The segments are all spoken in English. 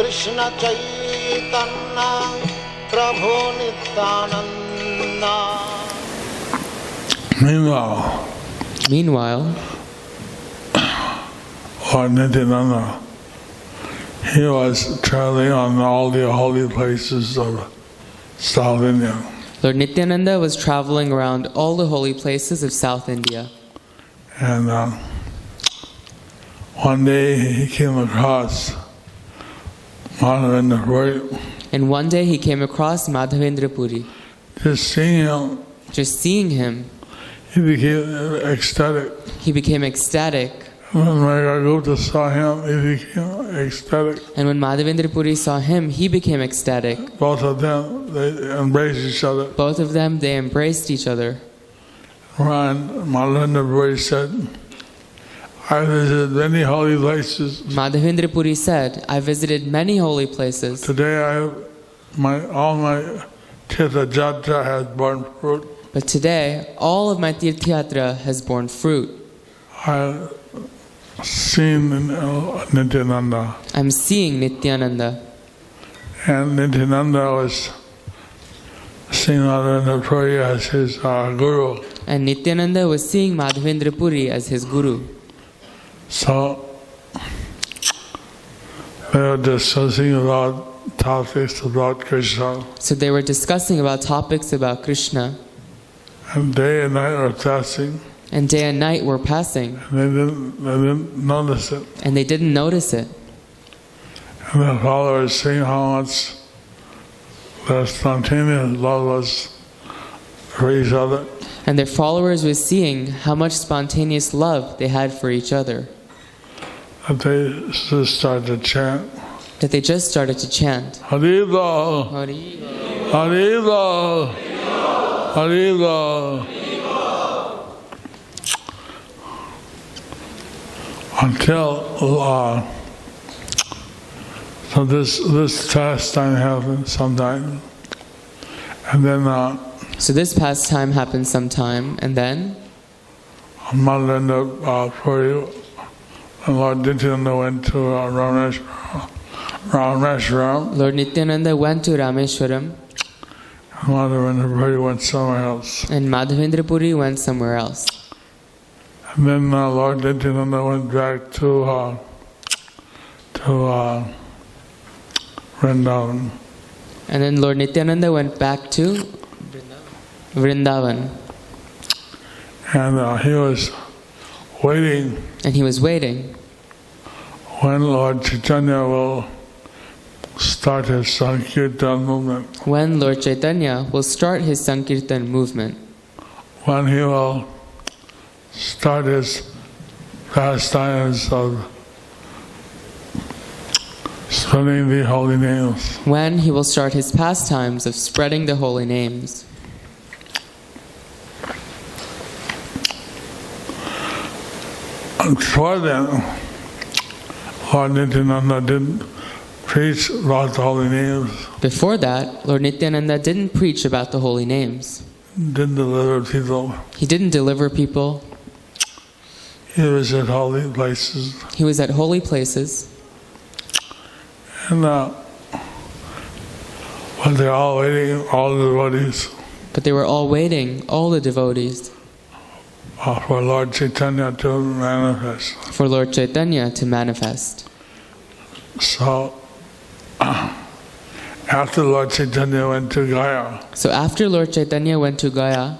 Krishna Chaitanya Prabhu Nityananda. Meanwhile, Lord Nityananda, he was traveling on all the holy places of South India. Lord Nityananda was traveling around all the holy places of South India. And one day he came across Madhavendra Puri. And one day he came across Madhavendra Puri. Just seeing him, he became ecstatic. He became ecstatic. When Megha saw him, he became ecstatic. And when Madhavendra Puri saw him, he became ecstatic. Both of them, they embraced each other. Both of them, they embraced each other. When Madhavendra Puri said, I visited many holy places. Madhavendra Puri said, I visited many holy places. Today all my Tirtha Jatra has borne fruit. But today, all of my Tirthyatra has borne fruit. I've seen Nityananda. I'm seeing Nityananda. And Nityananda was seeing Madhavendra Puri as his guru. And Nityananda was seeing Madhavendra Puri as his guru. So they were discussing about topics about Krishna. So they were discussing about topics about Krishna. And day and night were passing. And day and night were passing. And they didn't notice it. And they didn't notice it. And the followers seeing how much their spontaneous love was for each other. And their followers were seeing how much spontaneous love they had for each other. That they just started to chant. That they just started to chant. Hariva, Hariva, Hariva. Until so this pastime happened sometime, and then so this pastime happened sometime, and then Madhavendra Puri and Lord Nityananda went to Rameshwaram. Lord Nityananda went to Rameshwaram. Madhavendra Puri went somewhere else. And Madhavendra Puri went somewhere else. And then Lord Nityananda went back to Vrindaban. And then Lord Nityananda went back to Vrindaban. And he was waiting. And he was waiting. When Lord Caitanya will start his Sankirtan movement. When Lord Chaitanya will start his Sankirtan movement. When he will start his pastimes of spreading the holy names. When he will start his pastimes of spreading the holy names. Before then, Lord Nityananda didn't preach about the holy names. Before that, Lord Nityananda didn't preach about the holy names. Didn't deliver people. He didn't deliver people. He was at holy places. He was at holy places. And but they're all waiting, all the devotees. But they were all waiting, all the devotees. For Lord Chaitanya to manifest. For Lord Chaitanya to manifest. So, after Lord Chaitanya went to Gaya. So after Lord Chaitanya went to Gaya.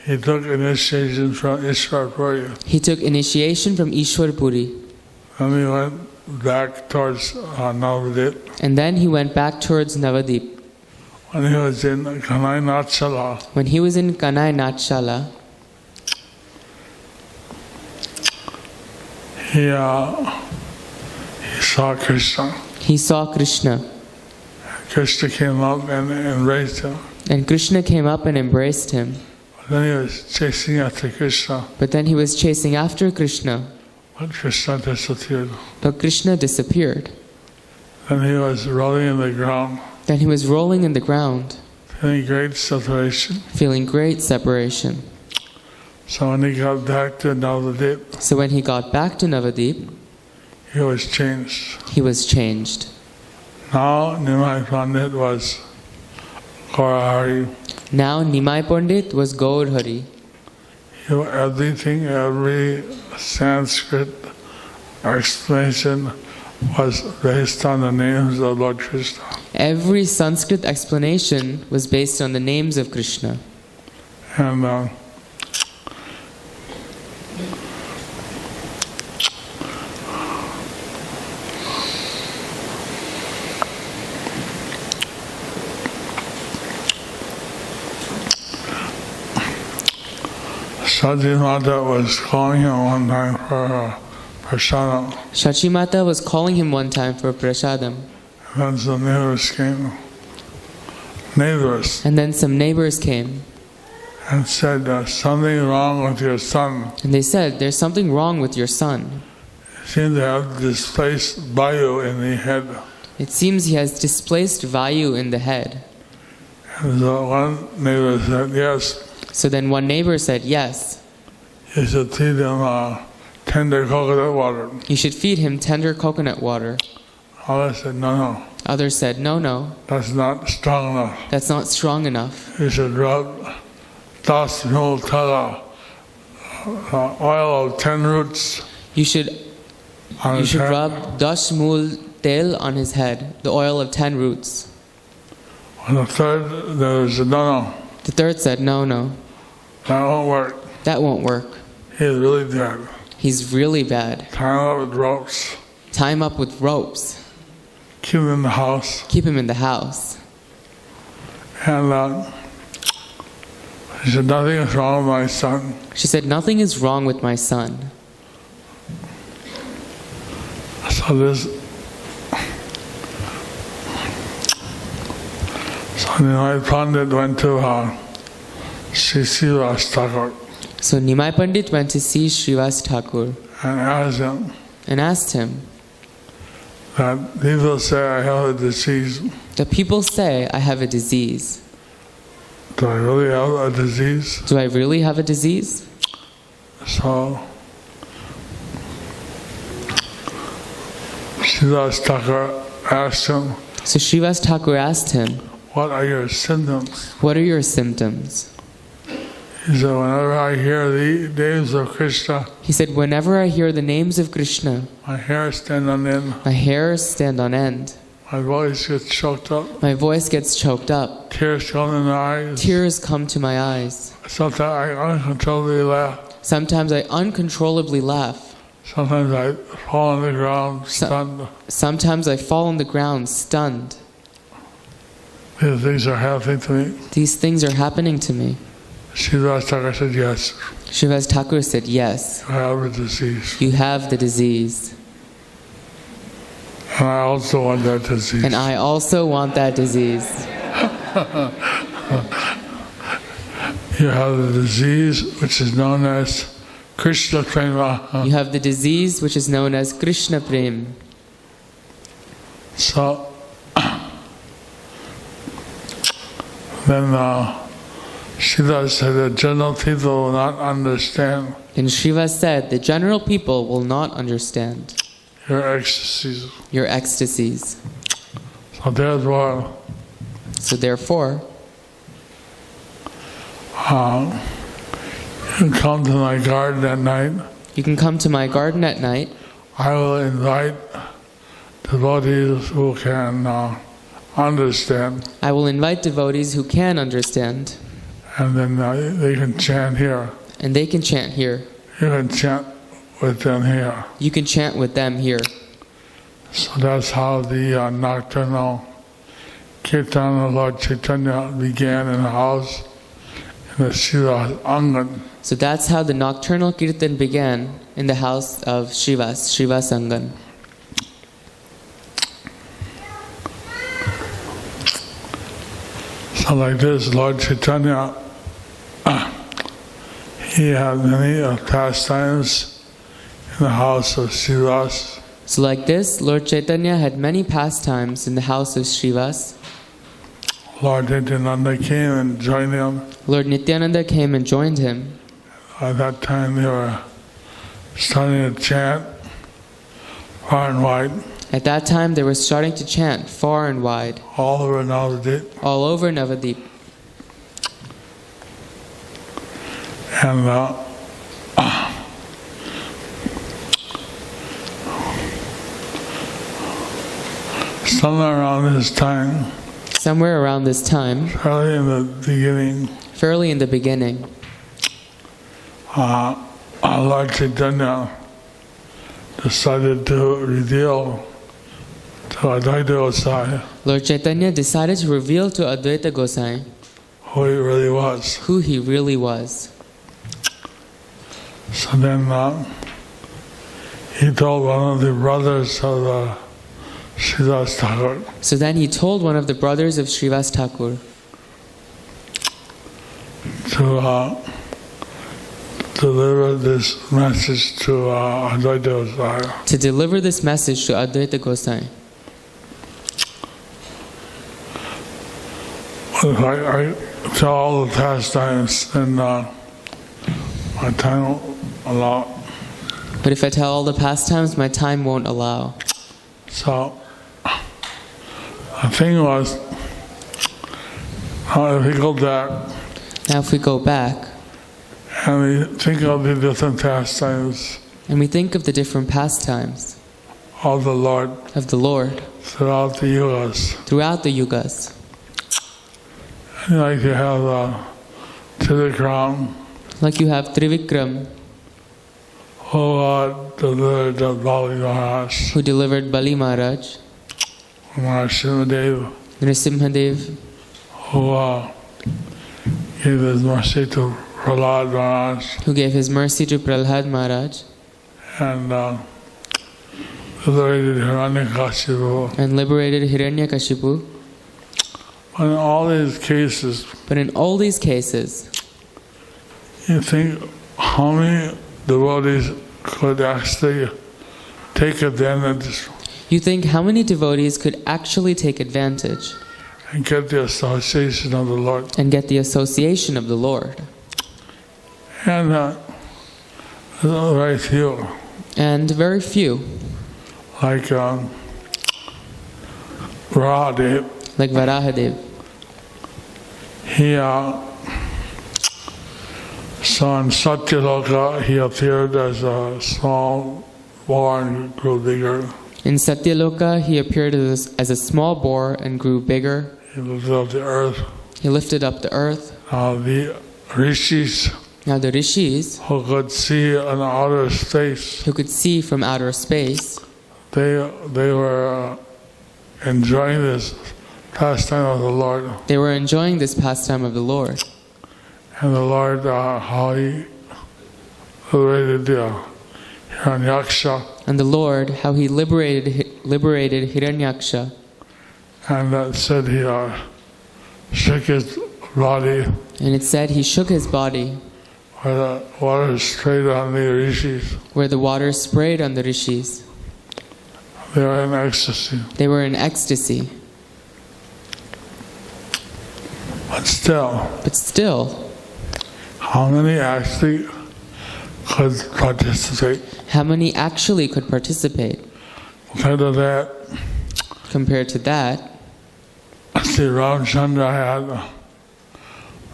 He took initiation from Ishwar Puri. He took initiation from Ishwar Puri. And he went back towards Navadip. And then he went back towards Navadip. When he was in Kanai Natshala. When he was in Kanai Natshala. He saw Krishna. He saw Krishna. Krishna came up and embraced him. And Krishna came up and embraced him. Then he was chasing after Krishna. But then he was chasing after Krishna. But Krishna disappeared. But Krishna disappeared. Then he was rolling in the ground. Then he was rolling in the ground. Feeling great separation. Feeling great separation. So when he got back to Navadip. So when he got back to Navadip. He was changed. He was changed. Now Nimai Pandit was Gaurahari. Now Nimai Pandit was Gaur Hari. Everything, every Sanskrit explanation was based on the names of Lord Krishna. Every Sanskrit explanation was based on the names of Krishna. And Saji Mata was calling him one time for prasadam. Shachi Mata was calling him one time for prasadam. And then some neighbors came. Neighbors. And then some neighbors came. And said, something wrong with your son. And they said, there's something wrong with your son. He seemed to have displaced Vayu in the head. It seems he has displaced Vayu in the head. And so one neighbor said, yes. So then one neighbor said, yes. You should feed him tender coconut water. You should feed him tender coconut water. Others said, no. Others said, no. That's not strong enough. That's not strong enough. You should rub das mul tala, oil of 10 roots. You should rub dash mul tel on his head, the oil of 10 roots. And the third, there was no. The third said, no. That won't work. That won't work. He's really dead. He's really bad. Tie him up with ropes. Tie him up with ropes. Keep him in the house. Keep him in the house. And he said, nothing is wrong with my son. She said, nothing is wrong with my son. So Nimai Pandit went to see Srivas Thakur. So Nimai Pandit went to see Srivas Thakur and asked him that people say I have a disease. The people say I have a disease. Do I really have a disease? Do I really have a disease? So Srivas Thakur asked him, So Srivas Thakur asked him, what are your symptoms? What are your symptoms? He said, whenever I hear the names of Krishna, he said, whenever I hear the names of Krishna, my hair stand on end. My hairs stand on end. My voice gets choked up. My voice gets choked up. Tears come in my eyes. Tears come to my eyes. Sometimes I uncontrollably laugh. Sometimes I uncontrollably laugh. Sometimes I fall on the ground stunned. Sometimes I fall on the ground stunned. These things are happening to me. These things are happening to me. Srivas Thakur said, yes. Srivas Thakur said, yes. I have a disease. You have the disease. And I also want that disease. And I also want that disease. You have the disease which is known as Krishna Prema. You have the disease which is known as Krishna Prem. So then Srivas said that general people will not understand. And Srivas said, the general people will not understand your ecstasies. Your ecstasies. So therefore, you can come to my garden at night. You can come to my garden at night. I will invite devotees who can understand. I will invite devotees who can understand. And then they can chant here. And they can chant here. You can chant with them here. You can chant with them here. So that's how the nocturnal Kirtan of Lord Caitanya began in the house in the Srivas Angan. So that's how the nocturnal Kirtan began in the house of Srivas Angan. So like this, Lord Caitanya, he had many pastimes in the house of Srivas. So like this, Lord Chaitanya had many pastimes in the house of Srivas. Lord Nityananda came and joined him. Lord Nityananda came and joined him. At that time they were starting to chant far and wide. At that time, they were starting to chant far and wide, all over Navadip. all over Navadip. And somewhere around this time, Fairly in the beginning, Lord Caitanya decided to reveal to Advaita Gosai Lord Chaitanya decided to reveal to Advaita Gosai who he really was. who he really was. So then he told one of the brothers of Srivas Thakur So then he told one of the brothers of Srivas Thakur to deliver this message to Advaita Gosai. to deliver this message to Advaita Gosai. If I tell all the pastimes, then my time won't allow. But if I tell all the pastimes, my time won't allow. So the thing was, if we go back Now if we go back and we think of the different pastimes and we think of the different pastimes of the Lord of the Lord throughout the yugas, throughout the yugas, like you have Trivikram, like you have Trivikram who delivered Bali Maharaj, who delivered Bali Maharaj, Narasimhadev, Nrsimhadev who gave his mercy to Prahlad Maharaj, who gave his mercy to Prahlad Maharaj and liberated Hiranyakashipu. and liberated Hiranyakashipu. In all these cases, But in all these cases, you think how many devotees could actually take advantage you think how many devotees could actually take advantage and get the association of the Lord. and get the association of the Lord? And very few. And very few, Like Varahadev, like Varahadev. he so in Satyaloka he appeared as a small boar and grew bigger. In Satyaloka, he appeared as a small boar and grew bigger. He lifted up the earth. He lifted up the earth. The rishis Now the rishis, who could see in outer space, who could see from outer space, they were enjoying this pastime of the Lord. they were enjoying this pastime of the Lord. And the Lord, how he liberated Hiranyaksha, And the Lord, how he liberated Hiranyaksha. and that said he shook his body And it said he shook his body, where the water sprayed on the rishis. where the water sprayed on the rishis. They were in ecstasy. They were in ecstasy. But still, how many actually could participate? How many actually could participate? Compared to that, see, Ramchandra had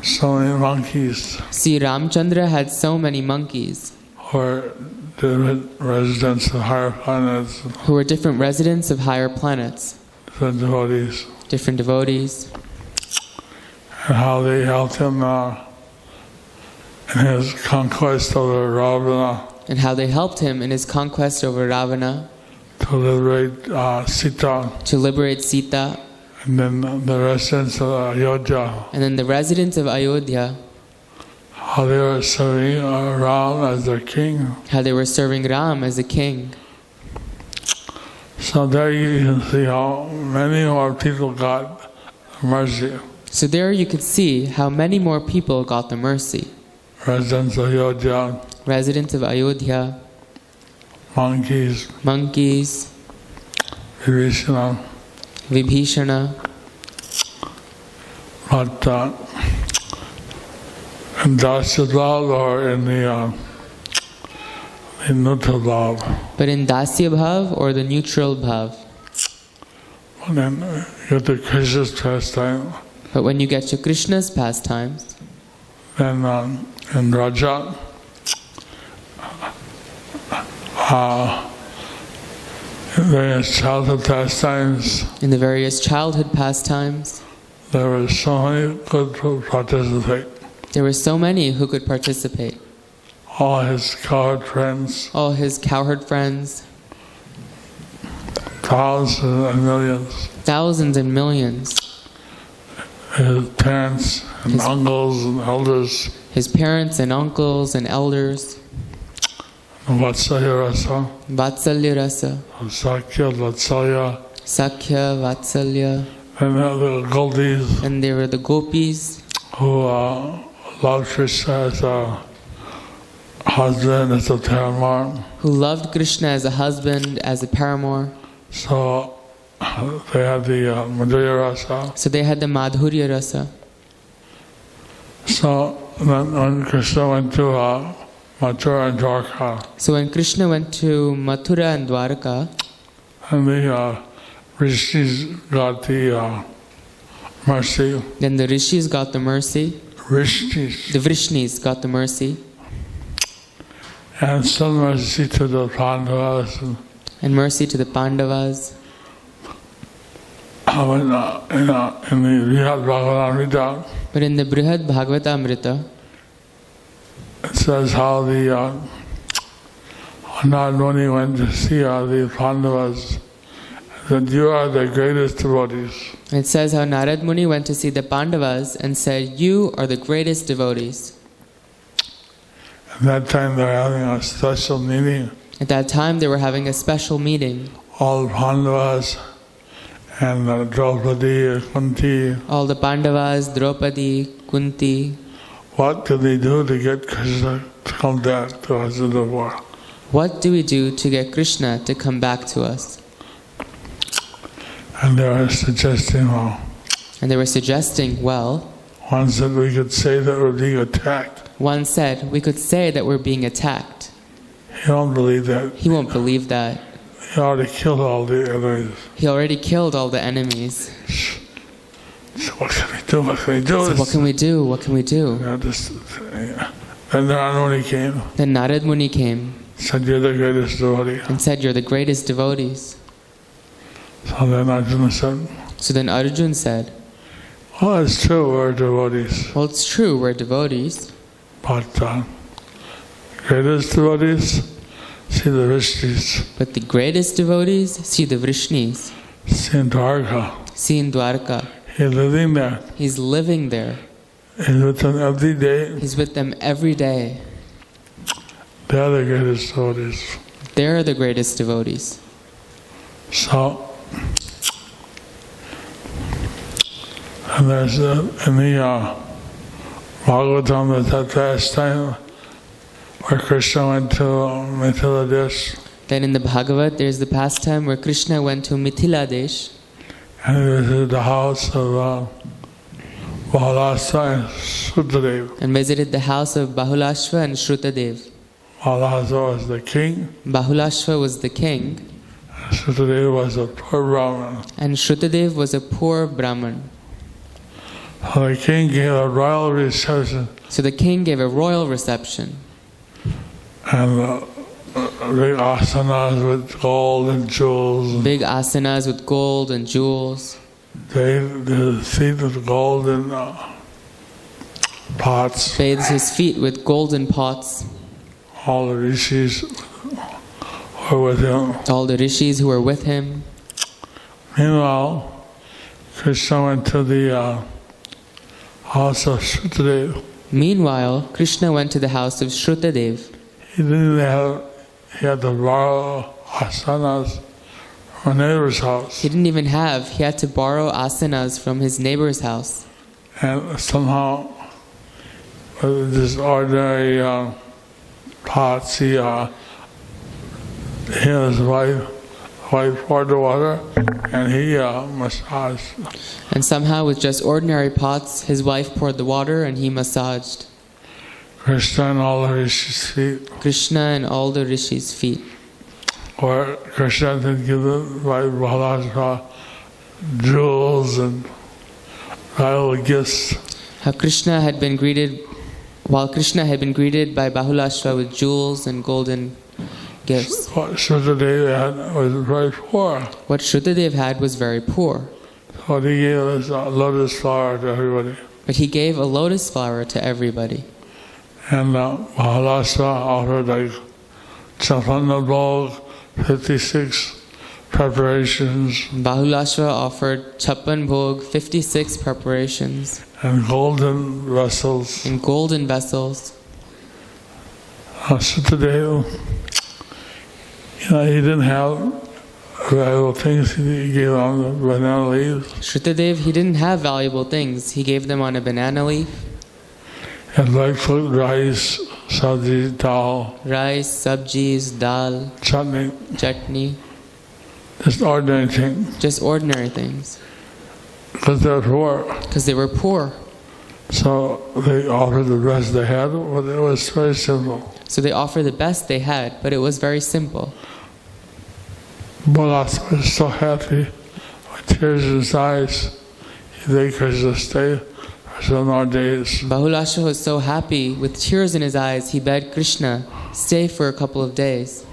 so many monkeys See, Ramchandra had so many monkeys who were different residents of higher planets, who were different residents of higher planets, different devotees, and how they helped him in his conquest over Ravana, and how they helped him in his conquest over Ravana to liberate Sita, and then the residents of Ayodhya, and then the residents of Ayodhya, how they were serving Ram as their king. how they were serving Ram as a king. So there you can see how many more people got mercy. So there you could see how many more people got the mercy. Residents of Ayodhya, monkeys, Vibhishana. But in Dasya Bhav or in the neutral Bhav, But in Dasya Bhav or the neutral Bhav, And then you get to Krishna's pastime. But when you get to Krishna's pastimes, Then in Raja, various childhood pastimes, in the various childhood pastimes, there were so many good to participate. there were so many who could participate. All his cowherd friends, All his cowherd friends, thousands and millions, thousands and millions, his parents and uncles and elders, his parents and uncles and elders, Vatsalya Rasa, Vatsalya Rasa, Sakya, Vatsalya, Sakhya, Vatsalya, and the Gopis and there were the gopis who loved Krishna as a husband, as a paramour. who loved Krishna as a husband, as a paramour. So they had the Madhurya Rasa. So they had the Madhurya Rasa. So then when Krishna went to Mathura and Dwarka, So when Krishna went to Mathura and Dwarka, and the rishis got the mercy. then the rishis got the mercy, Rishis. the Vrishnis got the mercy, And some mercy to the Pandavas. and mercy to the Pandavas. In the Brihad Bhagavatamrita, But in the Brihad Bhagavatamrita, it says how the Narad Muni went to see the Pandavas, that you are the greatest devotees. it says how Narad Muni went to see the Pandavas and said, "You are the greatest devotees." At that time they're having a special meeting. At that time they were having a special meeting. All the Pandavas and Draupadi, Kunti, All the Pandavas, Draupadi, Kunti, what could they do to get Krishna to come back to us in the world? what do we do to get Krishna to come back to us? And they were suggesting, And they were suggesting, well, one said we could say that we're being attacked. one said, we could say that we're being attacked. He don't believe that. He won't believe that. He already killed all the enemies. He already killed all the enemies. So what can we do? What can we do? So what can we do? What can we do? And then Narad came, Then Narad Muni came said, you're the greatest devotee. and said, "You're the greatest devotees." So then Arjuna said, So then Arjun said, well, it's true, we're devotees. "Well, it's true, we're devotees, But greatest devotees, see the rishis, but the greatest devotees see the Vrishnis, see in Dwarka. see in Dwarka. He's living there. He's living there. He's with them every day. He's with them every day. They're the greatest devotees. They're the greatest devotees." So, and there's in the Bhagavatam, there's that last time where Krishna went to Mithila Desh, Then in the Bhagavad, there's the pastime where Krishna went to Mithila Desh and he visited the house of Bahulasva and Shuddhadev. and visited the house of Bahulashva and Shrutadev. Bahulasva was the king, Bahulashva was the king, and Shuddhadev was a poor Brahmin. and Shrutadev was a poor Brahmin. So the king gave a royal reception, So the king gave a royal reception, and big asanas with gold and jewels. big asanas with gold and jewels, The seat with golden pots. bathed his feet with golden pots. All the rishis were with him. All the rishis who were with him. Meanwhile, Krishna went to the house of Shrutadev. Meanwhile, Krishna went to the house of Shrutadev. He had to borrow asanas from a neighbor's house. He didn't even have, he had to borrow asanas from his neighbor's house. And somehow, with this ordinary pots, he and his wife poured the water, and he massaged. And somehow, with just ordinary pots, his wife poured the water and he massaged Krishna and all the rishis' feet. Krishna and all the rishis' feet. Or Krishna did give the wife Bahulasva jewels and valuable gifts. How Krishna had been greeted, while Krishna had been greeted by Bahulashva with jewels and golden gifts. What Shuddhadev had was very poor. What Shuddhadev had was very poor. So he gave us a lotus flower to everybody. But he gave a lotus flower to everybody. And Bahulashva offered like Chapanda Bhog, 56 preparations. Bahulashva offered Chappan Bhog, 56 preparations. And golden vessels. In golden vessels. Shuddhadev, he didn't have valuable things. He gave on the banana leaves. Shuddhadev, he didn't have valuable things. He gave them on a banana leaf. And like food, rice, sabji, dal. Rice, sabjis, dal, chutney. Just ordinary things. Just ordinary things. Because they were poor. Because they were poor. So they offered the best they had, but it was very simple. So they offered the best they had, but it was very simple. Bahulashva was so happy, with tears in his eyes. He begged Krishna to stay for some more days. Bahulashva was so happy, with tears in his eyes, he begged Krishna, stay for a couple of days.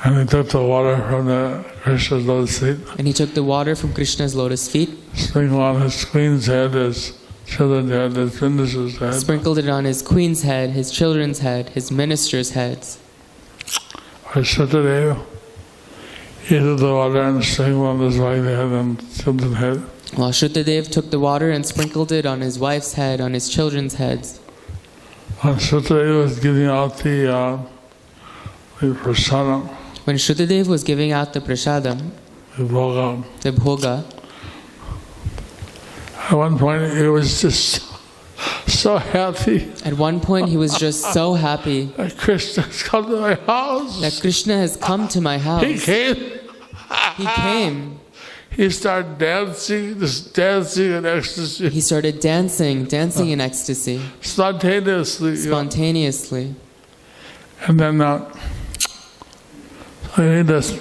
And he took the water from Krishna's lotus feet. And he took the water from Krishna's lotus feet. Sprinkled on his queen's head, his children's head, his minister's head. Sprinkled it on his queen's head, his children's head, his ministers' heads. Or Shuddhadev, he took the water and sprinkled on his wife's head and children's head. While Shuddhadev took the water and sprinkled it on his wife's head, on his children's heads. When Shuddhadev was giving out the prasadam, When Shuddhadev was giving out the prasadam, the bhoga, at one point he was just so happy. At one point he was just so happy that Krishna has come to my house. That Krishna has come to my house. He came. He came. He started dancing, just dancing in ecstasy. He started dancing in ecstasy. Spontaneously. And then we had this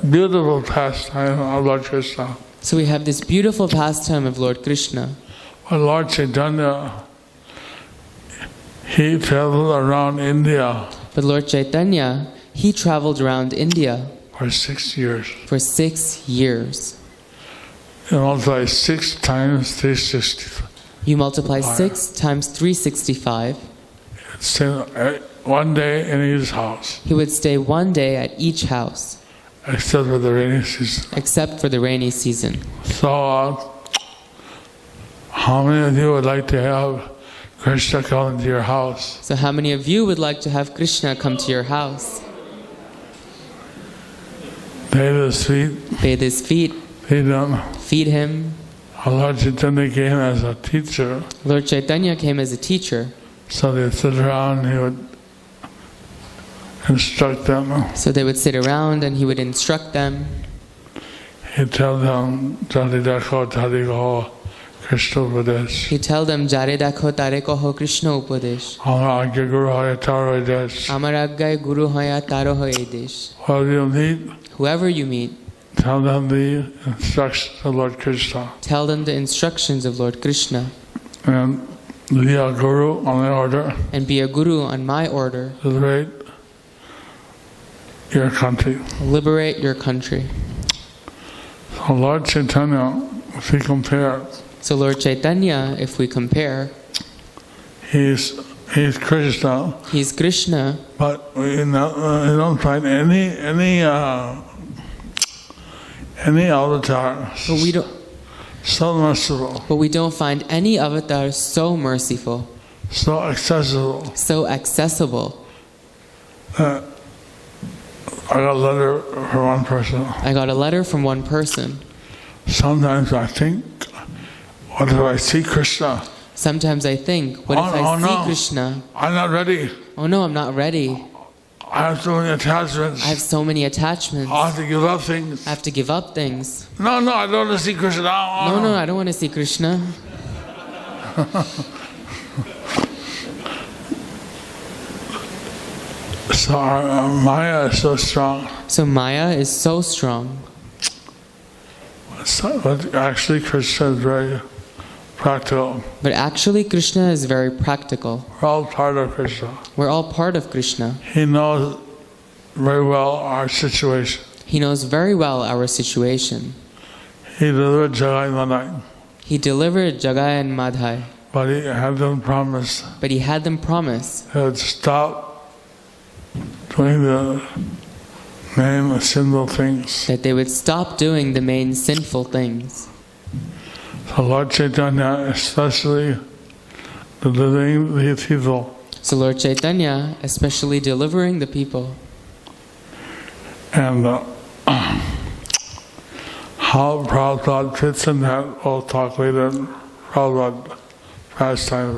beautiful pastime of Lord Krishna. So we have this beautiful pastime of Lord Krishna. When Lord Caitanya, he traveled around India. But Lord Chaitanya, he traveled around India. For 6 years. For 6 years. You multiply 6 times 365. You multiply 6 times 365. Stay one day in his house. He would stay one day at each house. Except for the rainy season. Except for the rainy season. So, how many of you would like to have Krishna come to your house? So how many of you would like to have Krishna come to your house? Bathe his feet. Bathe his feet. Feed him. Feed him. Lord Chaitanya came as a teacher. Lord Chaitanya came as a teacher. So they'd sit around, he would instruct them. So they would sit around and he would instruct them. He'd tell them, Jare Dakho Tare Kaho Krishna Upadesh. He'd tell them, Jare Dakho Tare Kaho Krishna Upadesh. Amar Agya Guru Hoya Taro Desh. Amar Agya Guru Hoya Taro Hoye Desh. Whoever you meet, tell them the instructions of Lord Krishna. Tell them the instructions of Lord Krishna. And be a guru on my order. And be a guru on my order. Liberate your country. Liberate your country. So Lord Chaitanya, if we compare. So Lord Chaitanya, if we compare. He's Krishna. He's Krishna. But we don't find any avatar. But we don't. So merciful. But we don't find any avatar so merciful. So accessible. So accessible. I got a letter from one person. I got a letter from one person. Sometimes I think, what if I see Krishna? Sometimes I think, what if I see Krishna? I'm not ready. Oh no, I'm not ready. I have so many attachments. I have so many attachments. I have to give up things. I have to give up things. No, I don't want to see Krishna. No, I don't want to see Krishna. So Maya is so strong. So Maya is so strong. But actually Krishna is very practical. But actually Krishna is very practical. We're all part of Krishna. We're all part of Krishna. He knows very well our situation. He knows very well our situation. He delivered Jagai Madai. He delivered Jagai and Madhai. But he had them promise But he had them promise he would stop doing the main sinful things. that they would stop doing the main sinful things. So Lord Caitanya especially delivering the people. So Lord Chaitanya, especially delivering the people. And how Prabhupada fits in that, we'll talk later in Prabhupada pastimes.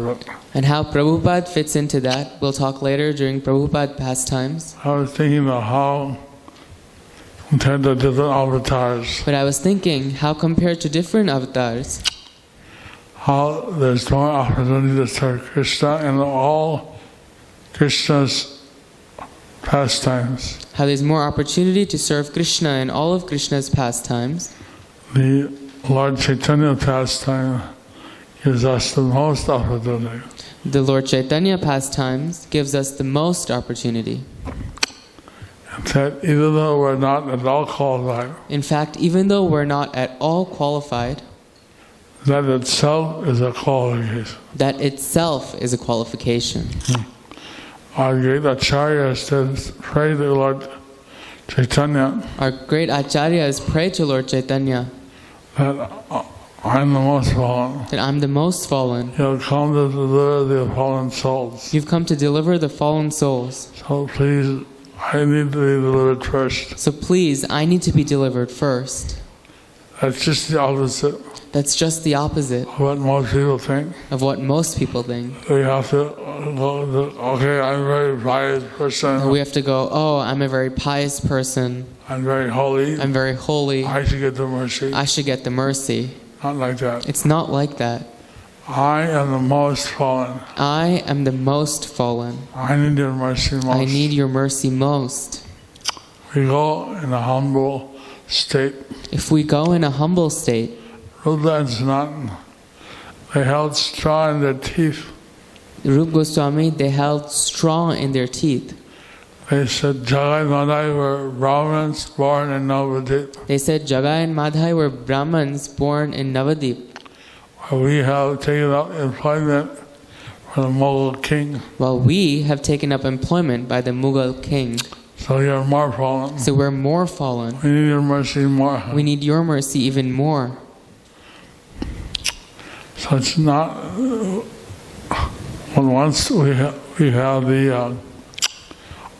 And how Prabhupada fits into that, we'll talk later during Prabhupada pastimes. I was thinking of how compared to different avatars, But I was thinking, how compared to different avatars, how there's more opportunity to serve Krishna in all Krishna's pastimes. how there's more opportunity to serve Krishna in all of Krishna's pastimes. The Lord Chaitanya pastime gives us the most opportunity. The Lord Chaitanya pastimes gives us the most opportunity. That even though we're not at all qualified, In fact, even though we're not at all qualified, that itself is a qualification. that itself is a qualification. Our great Acharya says, pray to Lord Chaitanya Our great acharyas pray to Lord Chaitanya that I'm the most fallen. that I'm the most fallen. You'll come to deliver the fallen souls. You've come to deliver the fallen souls. So please, I need to be delivered first. So please, I need to be delivered first. That's just the opposite That's just the opposite of what most people think. of what most people think. We have to go, okay, I'm a very pious person. We have to go, oh, I'm a very pious person. I'm very holy. I'm very holy. I should get the mercy. I should get the mercy. Not like that. It's not like that. I am the most fallen. I am the most fallen. I need your mercy most. I need your mercy most. We go in a humble state. If we go in a humble state, Rupa and Sanatan, they held straw in their teeth. Rupa Goswami, they held straw in their teeth. They said Jagai Madai were Brahmins born in Navadip. They said Jagai and Madhai were Brahmins born in Navadip. We have taken up employment for the Mughal king. While we have taken up employment by the Mughal king. So you're more fallen. So we're more fallen. We need your mercy more. We need your mercy even more. So it's not, once we have the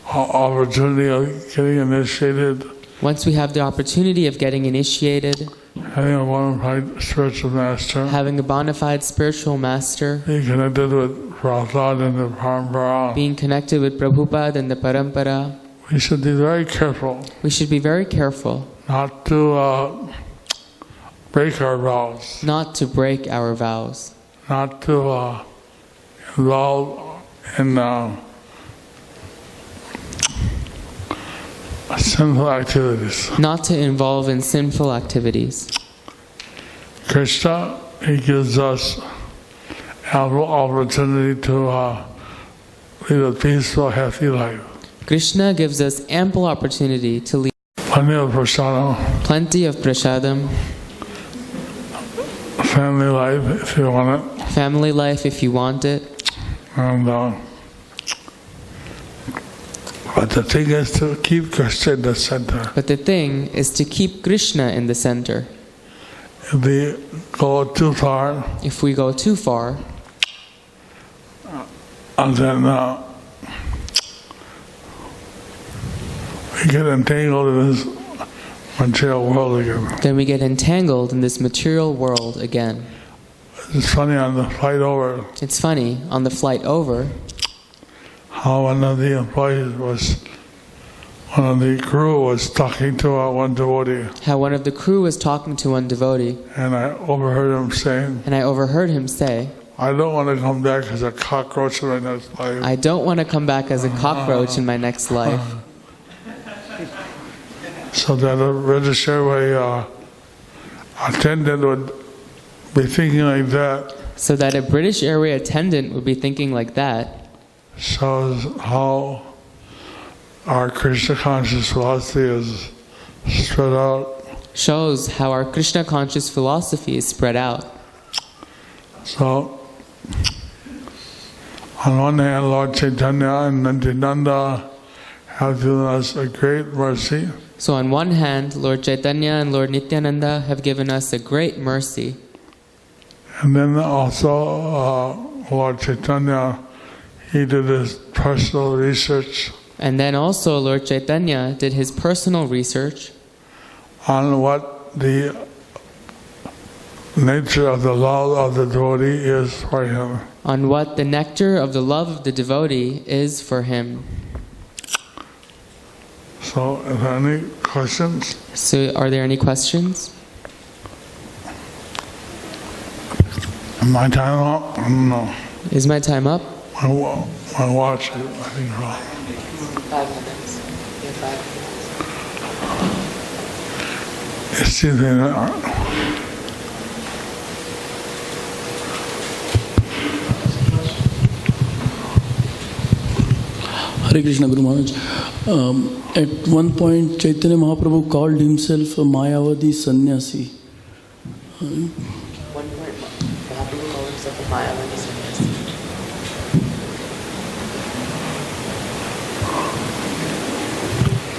opportunity of getting initiated, Once we have the opportunity of getting initiated, having a bona fide spiritual master, having a bona fide spiritual master, being connected with Prabhupada and the Parampara, being connected with Prabhupada and the Parampara, we should be very careful we should be very careful not to break our vows, not to break our vows, not to involve in sinful activities. not to involve in sinful activities. Krishna, he gives us ample opportunity to lead a peaceful, happy life. Krishna gives us ample opportunity to lead Plenty of prasadam, plenty of prasadam, family life if you want it, family life if you want it. and but the thing is to keep Krishna in the center. But the thing is to keep Krishna in the center. If we go too far, If we go too far, and then we get entangled in this material world again. then we get entangled in this material world again. It's funny, on the flight over, It's funny, on the flight over, how one of the crew was talking to one devotee, how one of the crew was talking to one devotee, and I overheard him saying, and I overheard him say, I don't want to come back as a cockroach in my next life. I don't want to come back as a cockroach in my next life. So that a registered way, attendant would be thinking like that So that a British Airway attendant would be thinking like that shows how our Krishna conscious philosophy is spread out. shows how our Krishna conscious philosophy is spread out. So, on one hand, Lord Chaitanya and Nityananda have given us a great mercy. So on one hand, Lord Chaitanya and Lord Nityananda have given us a great mercy. And then also Lord Chaitanya, he did his personal research And then also Lord Chaitanya did his personal research on what the nature of the love of the devotee is for him. on what the nectar of the love of the devotee is for him. So, are there any questions? So are there any questions? Am my time up? I don't know. Is my time up? My watch, I think, wrong. 5 minutes. Yeah, 5 minutes. Excuse me. Hare Krishna Guru Maharaj. At one point, Chaitanya Mahaprabhu called himself a Mayavadi sannyasi. One point, Mahaprabhu called himself a Mayavadi sannyasi.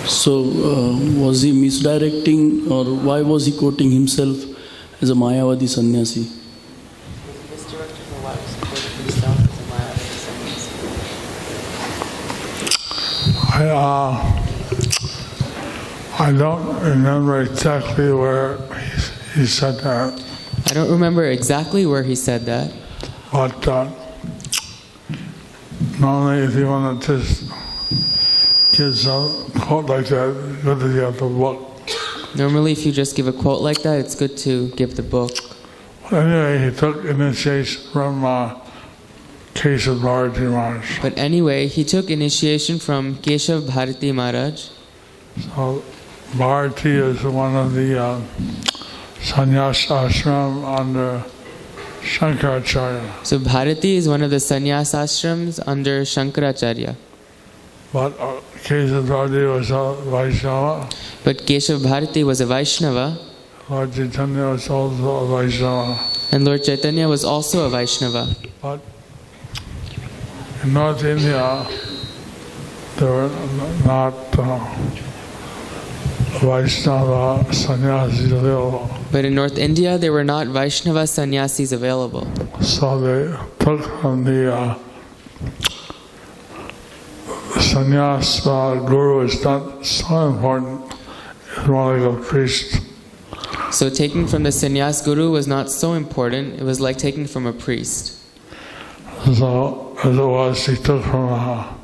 So, was he misdirecting, or why was he quoting himself as a Mayavadi sannyasi? Was he misdirected, or why was he quoting himself as a Mayavadi sannyasi? I don't remember exactly where he said that, I don't remember exactly where he said that, but normally if you want to just give some quote like that, good to get the book. Normally if you just give a quote like that, it's good to give the book. But anyway, he took initiation from Keshav Bharati Maharaj. But anyway, he took initiation from Keshav Bharati Maharaj. So Bharati is one of the sannyas ashram under Shankaracharya. So Bharati is one of the sannyas ashrams under Shankaracharya. But Keshav Bharati was a Vaishnava. But Keshav Bharati was a Vaishnava, Lord Chaitanya was also a Vaishnava. and Lord Chaitanya was also a Vaishnava. But in North India, there were not Vaishnava sannyasis available. But in North India, there were not Vaishnava sannyasis available. So they took from the sannyas guru is not so important. It's more like a priest. So taking from the sannyas guru was not so important, it was like taking from a priest. So as it was, he took from a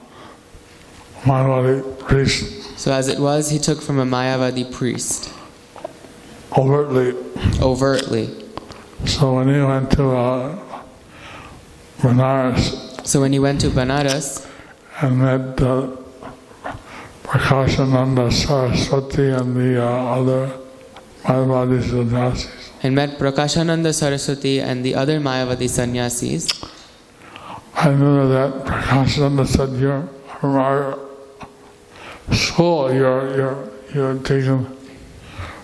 Mayavadi priest So as it was, he took from a Mayavadi priest, overtly. So when he went to Benares So when he went to Banaras and met Prakashananda Saraswati and the other Mayavadi sannyasis, and met Prakashananda Saraswati and the other Mayavadi sannyasis, I knew that Prakashananda said, "You're from our school. You're taken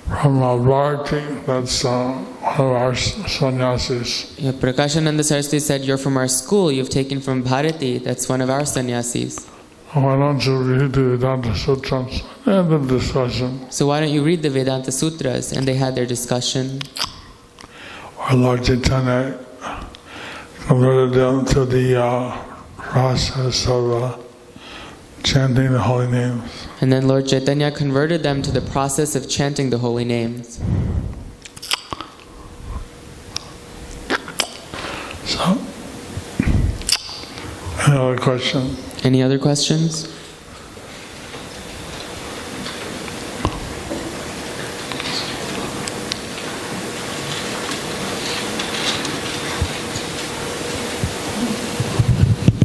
from Bharati. That's one of our sannyasis." Yeah, Prakashananda Saraswati said, "You're from our school, you've taken from Bharati, that's one of our sannyasis. Why don't you read the Vedanta Sutras? And the discussion. So why don't you read the Vedanta Sutras?" And they had their discussion. Our Lord Chaitanya converted them to the process of chanting the holy names. And then Lord Chaitanya converted them to the process of chanting the holy names. So, any other question? Any other questions?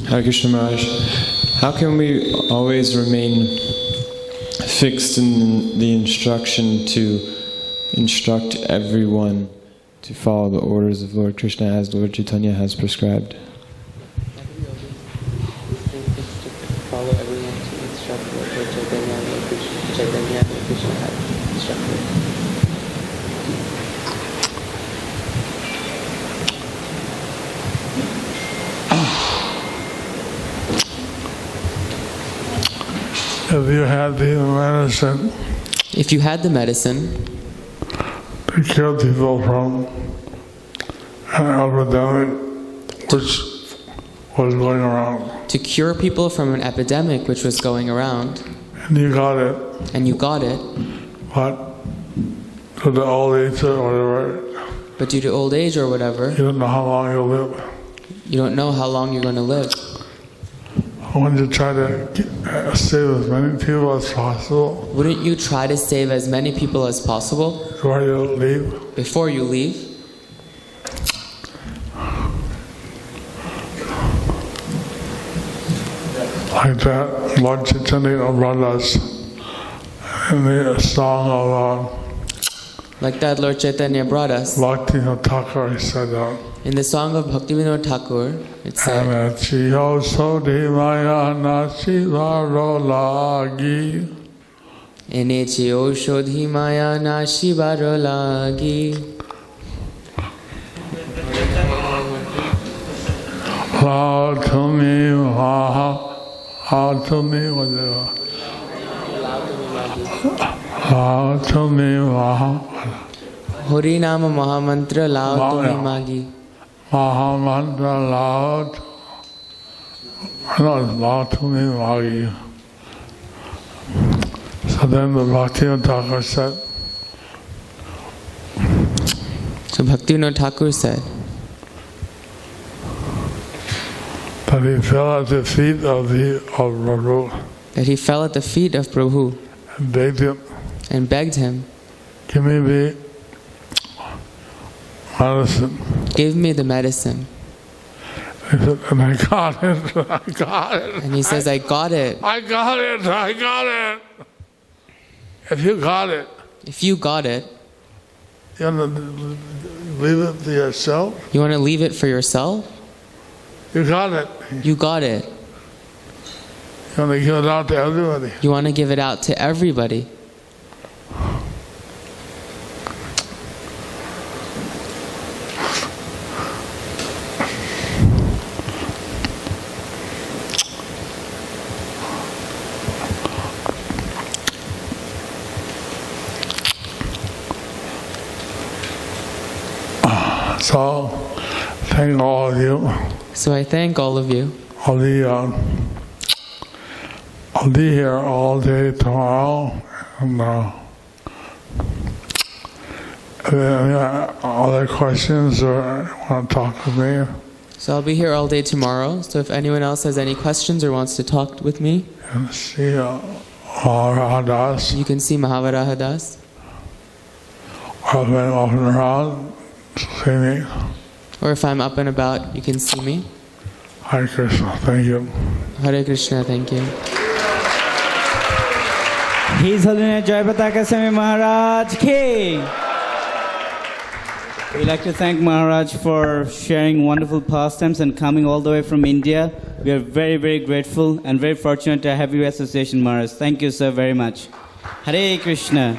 Hare Krishna Maharaj, how can we always remain fixed in the instruction to instruct everyone to follow the orders of Lord Krishna as Lord Chaitanya has prescribed? Follow everyone to instruct Lord Chaitanya, Lord Krishna has instructed. If you had the medicine If you had the medicine to cure people from an epidemic which was going around, to cure people from an epidemic which was going around, and you got it, but to the old age or whatever, but due to old age or whatever, you don't know how long you'll live. you don't know how long you're going to live. When you try to save as many people as possible, Wouldn't you try to save as many people as possible before you leave? before you leave? Like that, Lord Chaitanya brought us in the song of Like that Lord Chaitanya brought us. Bhaktivedanta Thakur, he said that. In the song of Bhaktivedanta Thakur, it said, Anachiyo sodhi maya nashivaro lagi. Eneche oshodhi maya nashi baro lagi. Lao tumi maha, lao tumi whatever. Lao tumi maha. Hori Nama Mahamantra Lao Tumi Magi. Mahamantra lao. No, lao tumi magi. So then the Bhaktivedanta Thakur said, So Bhaktivedanta Thakur said that he fell at the feet of Prabhu that he fell at the feet of Prabhu and begged him, give me the medicine. Give me the medicine. He said, and I got it, I got it. And he says, I got it. I got it, I got it. If you got it, If you got it, you want to leave it to yourself? you want to leave it for yourself? You got it. You got it. You want to give it out to everybody. You want to give it out to everybody. So, thank all of you. So I thank all of you. I'll be here all day tomorrow, and if you have any other questions or want to talk with me, So I'll be here all day tomorrow. So if anyone else has any questions or wants to talk with me, and see Maharajas, you can see Mahavaraha Das. or if I'm walking around, see me. Or if I'm up and about, you can see me. Hare Krishna, thank you. Hare Krishna, thank you. His Holiness Jayapataka Swami Maharaj Ki. We'd like to thank Maharaj for sharing wonderful pastimes and coming all the way from India. We are very, very grateful and very fortunate to have you association, Maharaj. Thank you, sir, very much. Hare Krishna.